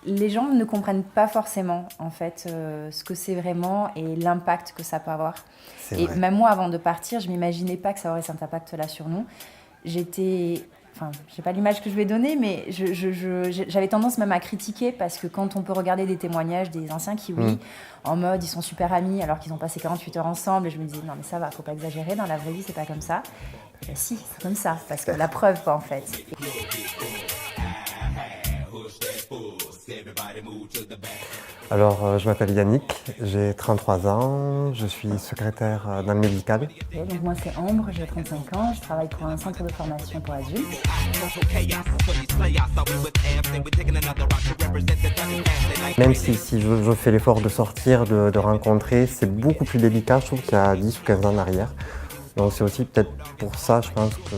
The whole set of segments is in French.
les gens ne comprennent pas forcément en fait ce que c'est vraiment et l'impact que ça peut avoir. Et vrai. même moi, avant de partir, je m'imaginais pas que ça aurait cet impact-là sur nous. J'étais, enfin, je sais pas l'image que je vais donner, mais j'avais tendance même à critiquer parce que quand on peut regarder des témoignages des anciens kiwis en mode ils sont super amis alors qu'ils ont passé 48 heures ensemble, et je me disais non mais ça va, faut pas exagérer, dans la vraie vie c'est pas comme ça. Et ben si, c'est comme ça, parce que la preuve quoi en fait. Alors, je m'appelle Yannick, j'ai 33 ans, je suis secrétaire dans le médical. Donc moi c'est Ambre, j'ai 35 ans, je travaille pour un centre de formation pour adultes. Même si je fais l'effort de sortir, de rencontrer, c'est beaucoup plus délicat, je trouve, qu'il y a 10 ou 15 ans en arrière. Donc c'est aussi peut-être pour ça, je pense, que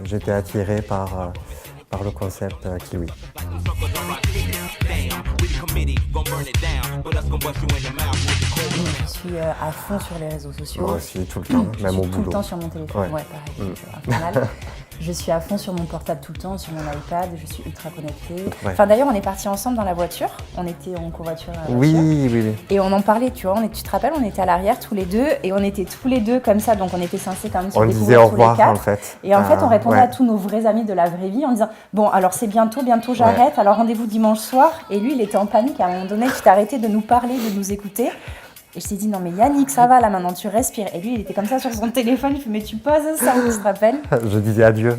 j'étais attiré par le concept Kiwi. Je suis à fond sur les réseaux sociaux. Moi aussi, tout le temps, même au boulot. Tout le temps sur mon téléphone, ouais pareil, c'est infernal. Je suis à fond sur mon portable tout le temps, sur mon iPad, je suis ultra connectée. Ouais. Enfin d'ailleurs on est partis ensemble dans la voiture, on était en covoiture à la voiture. Oui. Et on en parlait, tu vois, tu te rappelles, on était à l'arrière tous les deux et on était tous les deux comme ça, donc on était censés quand même se On découvrir disait au tous les revoir quatre. en fait. Et en fait on répondait à tous nos vrais amis de la vraie vie en disant bon alors c'est bientôt j'arrête, alors rendez-vous dimanche soir. Et lui il était en panique, à un moment donné tu t'es arrêté de nous parler, de nous écouter. Et je t'ai dit non mais Yannick ça va là maintenant tu respires. Et lui il était comme ça sur son téléphone, il fait mais tu poses ça, tu te rappelles? Je disais adieu.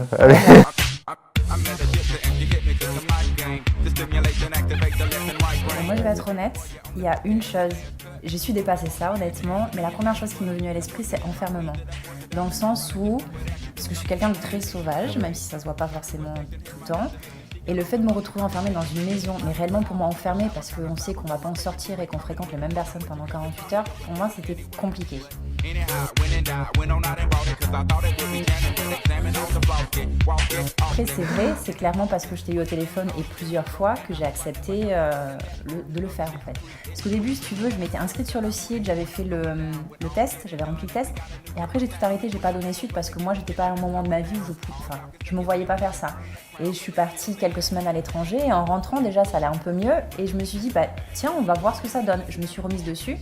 Moi je vais être honnête, il y a une chose, j'ai su dépasser ça honnêtement, mais la première chose qui m'est venue à l'esprit c'est enfermement. Dans le sens où, parce que je suis quelqu'un de très sauvage, même si ça se voit pas forcément tout le temps, et le fait de me retrouver enfermée dans une maison, mais réellement pour moi enfermée parce qu'on sait qu'on va pas en sortir et qu'on fréquente les mêmes personnes pendant 48 heures, pour moi c'était compliqué. Après c'est vrai, c'est clairement parce que je t'ai eu au téléphone et plusieurs fois que j'ai accepté de le faire en fait. Parce qu'au début si tu veux je m'étais inscrite sur le site, j'avais fait le test, j'avais rempli le test et après j'ai tout arrêté, j'ai pas donné suite parce que moi j'étais pas à un moment de ma vie où je me voyais pas faire ça. Et je suis partie quelques semaines à l'étranger et en rentrant déjà ça allait un peu mieux et je me suis dit bah tiens on va voir ce que ça donne. Je me suis remise dessus.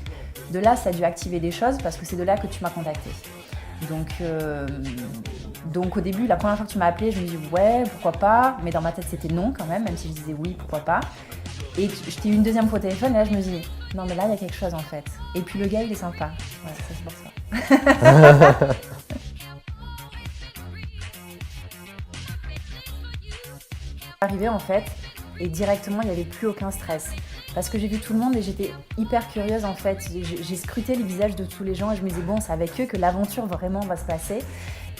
De là ça a dû activer des choses parce que c'est de là que tu m'as contactée. Donc au début la première fois que tu m'as appelée je me dis ouais pourquoi pas, mais dans ma tête c'était non quand même si je disais oui pourquoi pas. Et je t'ai eu une deuxième fois au téléphone et là je me dis non mais là il y a quelque chose en fait. Et puis le gars il est sympa, ouais, ça c'est pour ça. Arrivé en fait et directement il n'y avait plus aucun stress parce que j'ai vu tout le monde et j'étais hyper curieuse en fait, j'ai scruté les visages de tous les gens et je me disais bon c'est avec eux que l'aventure vraiment va se passer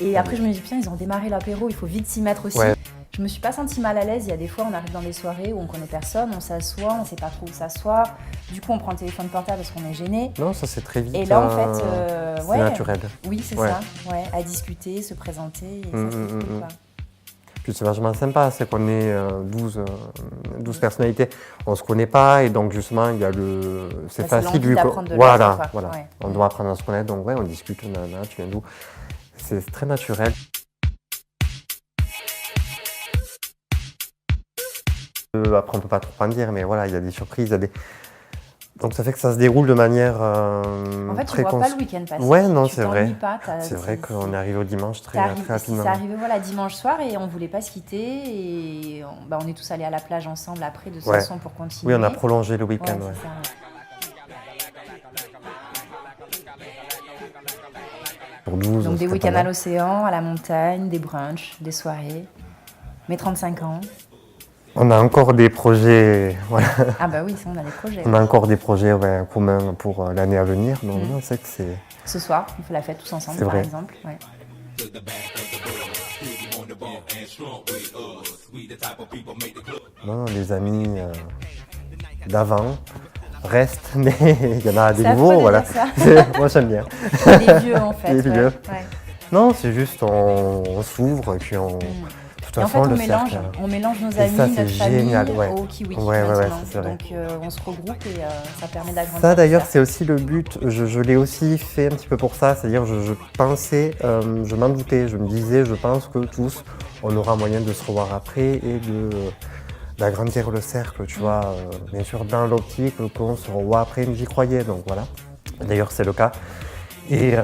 et après je me dis putain ils ont démarré l'apéro, il faut vite s'y mettre aussi. Je me suis pas sentie mal à l'aise, il y a des fois on arrive dans des soirées où on connaît personne, on s'assoit, on sait pas trop où s'asseoir, du coup on prend le téléphone portable parce qu'on est gêné. Non ça c'est très vite, et là en fait c'est naturel. Oui c'est ça, à discuter, se présenter et ça c'est cool quoi. Puis c'est vachement sympa, c'est qu'on est 12 personnalités, on se connaît pas et donc justement il y a c'est facile vu que voilà. Ouais. On doit apprendre à se connaître donc on discute, tu viens d'où, c'est très naturel. Après on peut pas trop en dire mais voilà il y a des surprises, donc ça fait que ça se déroule de manière en fait, tu vois pas le week-end passer. Ouais, non, c'est vrai. C'est vrai qu'on est arrivé au dimanche très rapidement. C'est arrivé dimanche soir et on voulait pas se quitter et on est tous allés à la plage ensemble après de toute façon pour continuer. Oui, on a prolongé le week-end. Pour 12, donc des week-ends à l'océan, à la montagne, des brunchs, des soirées. Mes 35 ans. On a encore des projets, voilà. Ah bah oui, ça on a des projets. On a encore des projets communs pour l'année à venir, donc c'est que c'est... Ce soir, on fait la fête tous ensemble par exemple. Ouais. Non, les amis d'avant restent, mais il y en a des nouveaux, voilà. Moi j'aime bien. Les vieux en fait. Les vieux. Non, c'est juste on s'ouvre et puis on... Et en fait, on mélange nos amis, notre famille au kiwi. C'est vrai. Donc, on se regroupe et ça permet d'agrandir. Ça, d'ailleurs, c'est aussi le but. Je l'ai aussi fait un petit peu pour ça. C'est-à-dire, je pensais, je m'en doutais. Je me disais, je pense que tous, on aura moyen de se revoir après et d'agrandir le cercle, tu vois, bien sûr dans l'optique qu'on se revoit après, j'y croyais, donc voilà. D'ailleurs c'est le cas. Et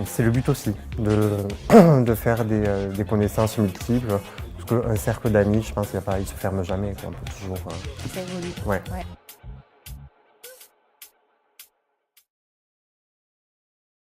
c'est le but aussi, de faire des connaissances multiples, parce qu'un cercle d'amis, je pense qu'il ne se ferme jamais, on peut toujours... Ça évolue. Ouais. Ouais.